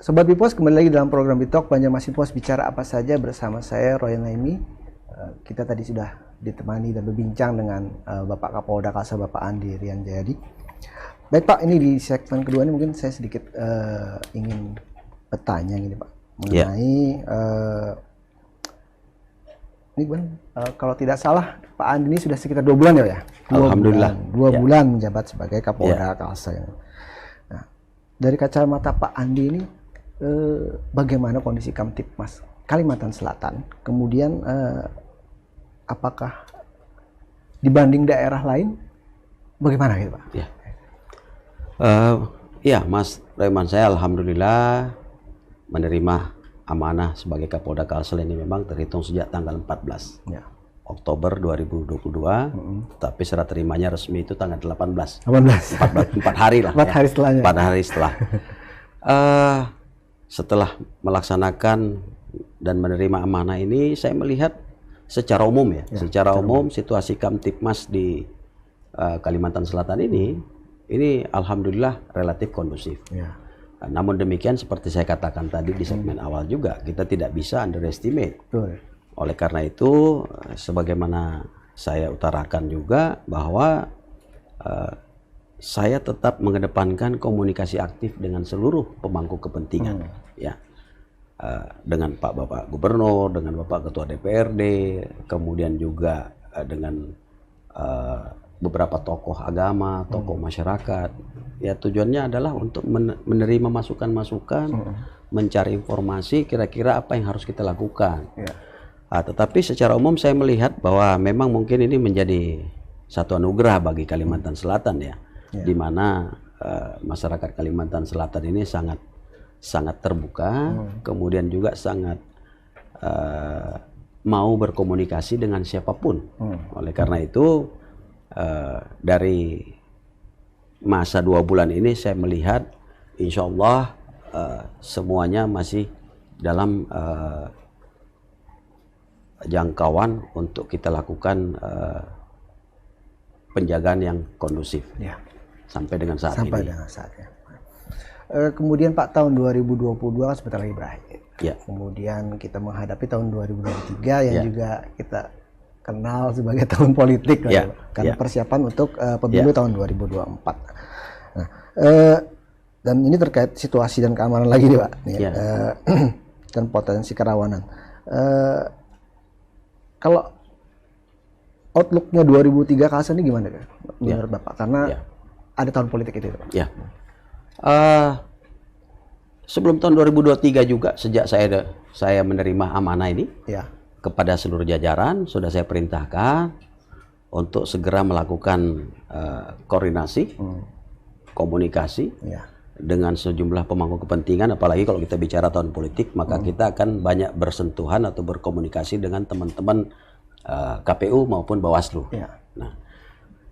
Sobat Bipos, kembali lagi dalam program Bitalk Banjarmasin Pos Bicara Apa Saja bersama saya Roy Naimi. Kita tadi sudah ditemani dan berbincang dengan Bapak Kapolda Kalsel, Bapak Andi Rian Jayadi. Baik Pak, ini di segmen kedua ini mungkin saya sedikit ingin bertanya gini Pak mengenai ini kan kalau tidak salah Pak Andi ini sudah sekitar 2 bulan ya? Alhamdulillah. 2 bulan menjabat sebagai Kapolda Kalsel. Nah, dari kacamata Pak Andi ini bagaimana kondisi Kamtipmas Kalimantan Selatan? Kemudian apakah dibanding daerah lain bagaimana gitu Pak? Ya, Mas Reman, saya alhamdulillah menerima amanah sebagai Kapolda Kalsel ini memang terhitung sejak tanggal 14 Oktober 2022, tapi serah terimanya resmi itu tanggal 18. 4 hari lah. 4 hari setelahnya. 4 hari setelah. Setelah melaksanakan dan menerima amanah ini, saya melihat secara umum secara umum situasi Kamtipmas di Kalimantan Selatan ini alhamdulillah relatif kondusif. Namun demikian seperti saya katakan tadi di segmen awal juga, kita tidak bisa underestimate. Oleh karena itu, sebagaimana saya utarakan juga bahwa saya tetap mengedepankan komunikasi aktif dengan seluruh pemangku kepentingan, dengan Bapak Gubernur, dengan Bapak Ketua DPRD, kemudian juga dengan beberapa tokoh agama, tokoh masyarakat. Ya, tujuannya adalah untuk menerima masukan-masukan, mencari informasi kira-kira apa yang harus kita lakukan. Tetapi secara umum saya melihat bahwa memang mungkin ini menjadi satu anugerah bagi Kalimantan Selatan di mana masyarakat Kalimantan Selatan ini sangat terbuka, kemudian juga sangat mau berkomunikasi dengan siapapun. Oleh karena itu dari masa 2 bulan ini saya melihat insya Allah semuanya masih dalam jangkauan untuk kita lakukan penjagaan yang kondusif sampai dengan saat ini. Kemudian Pak, tahun 2022 kan sebentar lagi berakhir. Kemudian kita menghadapi tahun 2023 yang juga kita kenal sebagai tahun politik karena persiapan untuk pemilu tahun 2024. Nah, dan ini terkait situasi dan keamanan lagi nih Pak, dan potensi kerawanan. Kalau outlooknya 2003 Kalsel ini gimana menurut Bapak? Karena ada tahun politik itu Pak. Sebelum tahun 2023 juga, sejak saya menerima amanah ini, kepada seluruh jajaran sudah saya perintahkan untuk segera melakukan koordinasi, komunikasi dengan sejumlah pemangku kepentingan. Apalagi kalau kita bicara tahun politik, maka kita akan banyak bersentuhan atau berkomunikasi dengan teman-teman KPU maupun Bawaslu. Nah,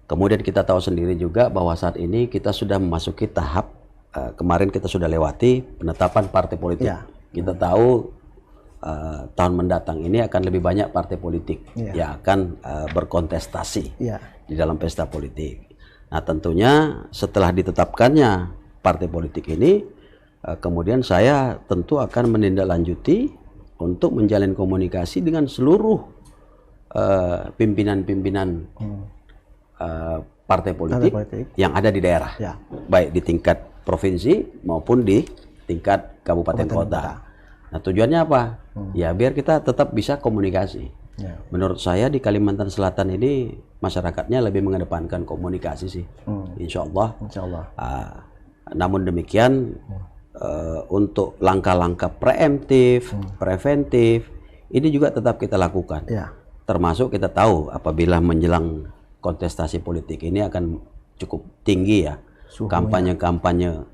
kemudian kita tahu sendiri juga bahwa saat ini kita sudah memasuki tahap kemarin kita sudah lewati penetapan partai politik. Kita tahu tahun mendatang ini akan lebih banyak partai politik yang akan berkontestasi di dalam pesta politik. Nah, tentunya setelah ditetapkannya partai politik ini, kemudian saya tentu akan menindaklanjuti untuk menjalin komunikasi dengan seluruh pimpinan-pimpinan partai politik yang ada di daerah, baik di tingkat provinsi maupun di tingkat kabupaten kota. Nah, tujuannya apa? Ya, biar kita tetap bisa komunikasi. Menurut saya di Kalimantan Selatan ini masyarakatnya lebih mengedepankan komunikasi sih, insya Allah. Namun demikian untuk langkah-langkah preemptif, preventif, ini juga tetap kita lakukan. Termasuk kita tahu apabila menjelang kontestasi politik ini akan cukup tinggi kampanye-kampanye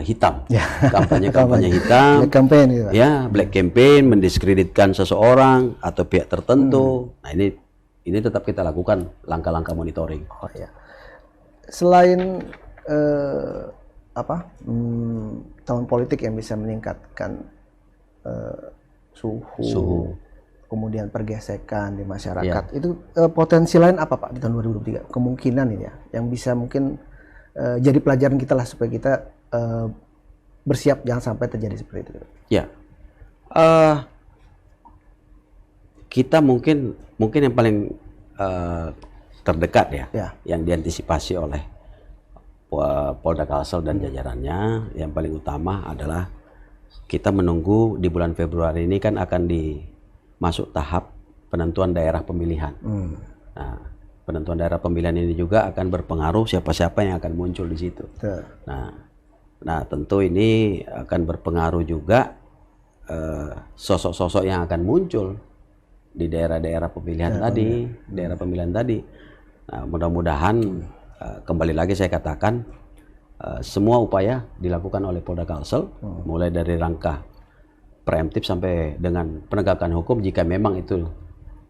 hitam, kampanye hitam, black campaign, mendiskreditkan seseorang atau pihak tertentu. Nah, ini tetap kita lakukan langkah-langkah monitoring. Selain tahun politik yang bisa meningkatkan suhu, kemudian pergesekan di masyarakat, itu potensi lain apa Pak di tahun 2023? Kemungkinan ini yang bisa mungkin jadi pelajaran kita lah supaya kita bersiap jangan sampai terjadi seperti itu? Ya, kita mungkin yang paling terdekat ya, yang diantisipasi oleh Polda Kalsel dan jajarannya, yang paling utama adalah kita menunggu di bulan Februari ini kan akan masuk tahap penentuan daerah pemilihan. Nah, penentuan daerah pemilihan ini juga akan berpengaruh siapa-siapa yang akan muncul di situ. Nah, tentu ini akan berpengaruh juga sosok-sosok yang akan muncul di daerah-daerah pemilihan tadi. Nah, mudah-mudahan kembali lagi saya katakan semua upaya dilakukan oleh Polda Kalsel, mulai dari langkah preemptif sampai dengan penegakan hukum. Jika memang itu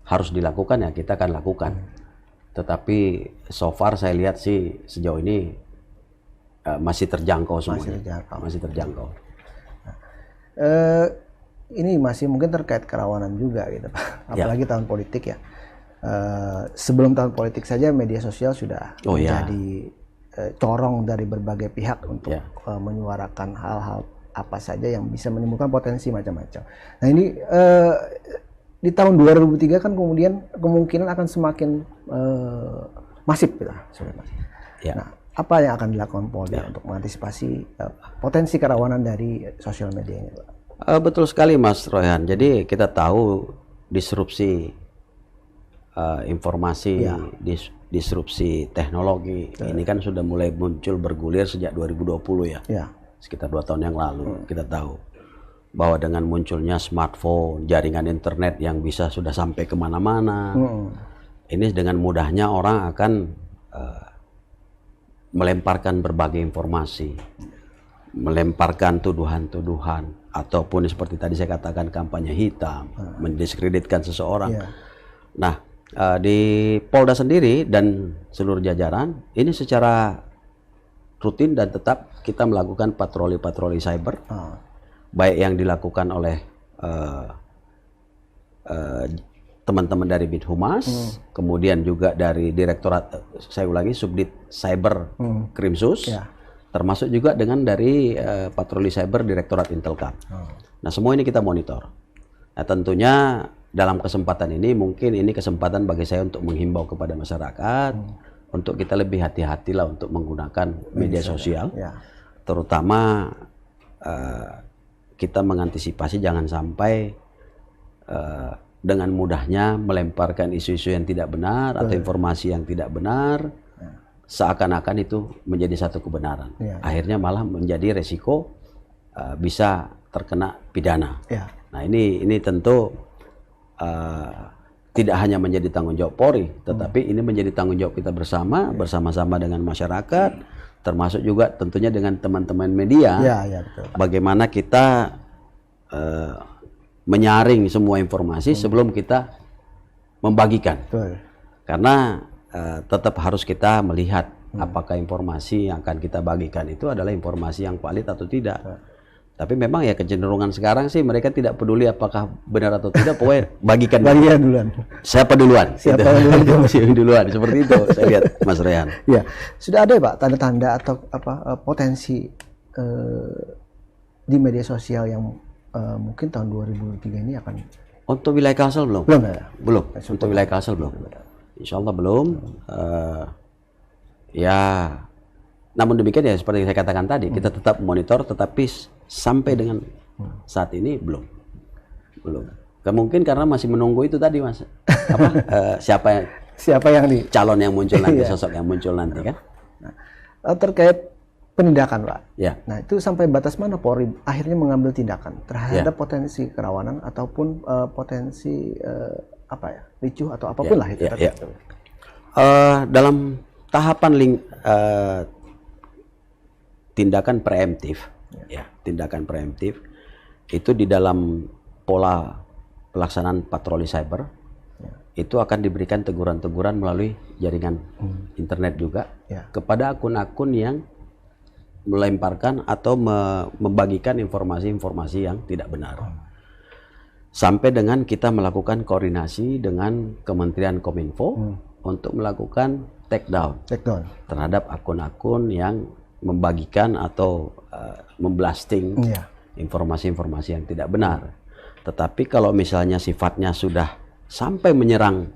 harus dilakukan, ya kita akan lakukan. Tetapi so far saya lihat sih sejauh ini masih terjangkau semuanya. Masih terjangkau. Ini masih mungkin terkait kerawanan juga gitu Pak. Apalagi tahun politik ya. Sebelum tahun politik saja media sosial sudah menjadi corong dari berbagai pihak untuk menyuarakan hal-hal apa saja yang bisa menimbulkan potensi macam-macam. Nah ini di tahun 2003 kan kemudian kemungkinan akan semakin masif gitu. Nah, apa yang akan dilakukan Polda untuk mengantisipasi potensi kerawanan dari sosial media ini, Pak? Betul sekali Mas Royhan. Jadi kita tahu disrupsi informasi, disrupsi teknologi ini kan sudah mulai muncul bergulir sejak 2020 ya. Sekitar 2 tahun yang lalu. Kita tahu bahwa dengan munculnya smartphone, jaringan internet yang bisa sudah sampai kemana-mana, ini dengan mudahnya orang akan melemparkan berbagai informasi, melemparkan tuduhan-tuduhan, ataupun seperti tadi saya katakan kampanye hitam, mendiskreditkan seseorang. Nah, di Polda sendiri dan seluruh jajaran ini secara rutin dan tetap kita melakukan patroli-patroli cyber, baik yang dilakukan oleh teman-teman dari Bithumas, kemudian juga dari Direktorat, saya ulangi, Subdit Cyber Krimsus, termasuk juga dengan dari patroli cyber Direktorat Intelkam. Nah, semua ini kita monitor. Nah, tentunya dalam kesempatan ini mungkin ini kesempatan bagi saya untuk menghimbau kepada masyarakat untuk kita lebih hati-hatilah untuk menggunakan media sosial, terutama kita mengantisipasi jangan sampai dengan mudahnya melemparkan isu-isu yang tidak benar atau informasi yang tidak benar, seakan-akan itu menjadi satu kebenaran. Akhirnya malah menjadi resiko bisa terkena pidana. Nah, ini tentu tidak hanya menjadi tanggung jawab Polri, tetapi ini menjadi tanggung jawab kita bersama-sama dengan masyarakat, termasuk juga tentunya dengan teman-teman media. Betul. Bagaimana kita menyaring semua informasi sebelum kita membagikan. Karena tetap harus kita melihat apakah informasi yang akan kita bagikan itu adalah informasi yang valid atau tidak. Tapi memang ya kecenderungan sekarang sih mereka tidak peduli apakah benar atau tidak, pokoknya bagikan duluan. Siapa duluan? Duluan. Seperti itu saya lihat, Mas Rehan. Ya, sudah ada ya Pak tanda-tanda atau potensi di media sosial yang mungkin tahun 2003 ini akan. Untuk wilayah Kalsel belum? Belum. Untuk wilayah Kalsel belum. Insya Allah belum. Namun demikian ya seperti yang saya katakan tadi, kita tetap monitor, tetapi sampai dengan saat ini belum. Kemungkinan karena masih menunggu itu tadi, Mas. Siapa yang calon yang muncul nanti, sosok yang muncul nanti kan? Nah, terkait penindakan, Pak. Nah, itu sampai batas mana Polri akhirnya mengambil tindakan terhadap potensi kerawanan ataupun potensi ricuh atau apapun lah itu. Dalam tahapan tindakan preemptif, tindakan preemptif itu di dalam pola pelaksanaan patroli cyber itu akan diberikan teguran-teguran melalui jaringan internet juga kepada akun-akun yang melemparkan atau membagikan informasi-informasi yang tidak benar. Sampai dengan kita melakukan koordinasi dengan Kementerian Kominfo untuk melakukan take down terhadap akun-akun yang membagikan atau memblasting informasi-informasi yang tidak benar. Tetapi kalau misalnya sifatnya sudah sampai menyerang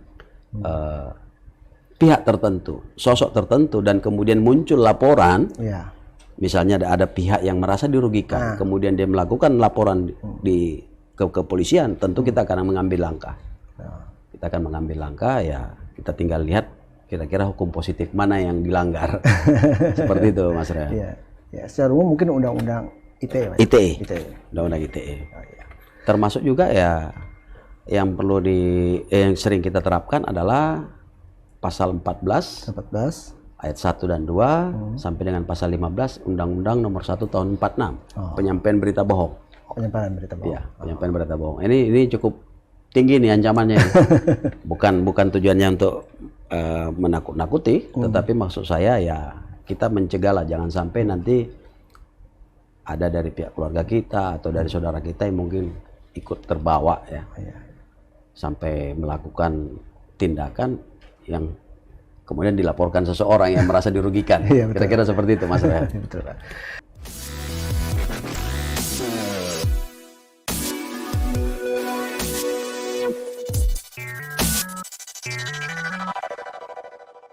pihak tertentu, sosok tertentu, dan kemudian muncul laporan, misalnya ada pihak yang merasa dirugikan, kemudian dia melakukan laporan ke kepolisian, tentu kita akan mengambil langkah. Kita akan mengambil langkah, ya kita tinggal lihat kira-kira hukum positif mana yang dilanggar. Seperti itu, Mas Rehan. Ya, secara umum mungkin undang-undang ITE. Undang-undang ITE. Termasuk juga ya yang perlu yang sering kita terapkan adalah pasal 14 ayat 1 dan 2 sampai dengan pasal 15 Undang-Undang Nomor 1 Tahun 46, penyampaian berita bohong. Penyampaian berita bohong. Ya, penyampaian berita bohong. Ini cukup tinggi nih ancamannya. bukan tujuannya untuk menakut-nakuti, tetapi maksud saya ya kita mencegah lah, jangan sampai nanti ada dari pihak keluarga kita atau dari saudara kita yang mungkin ikut terbawa ya, sampai melakukan tindakan yang kemudian dilaporkan seseorang yang merasa dirugikan. Kira-kira seperti itu, Mas Rehan. Betul, Pak.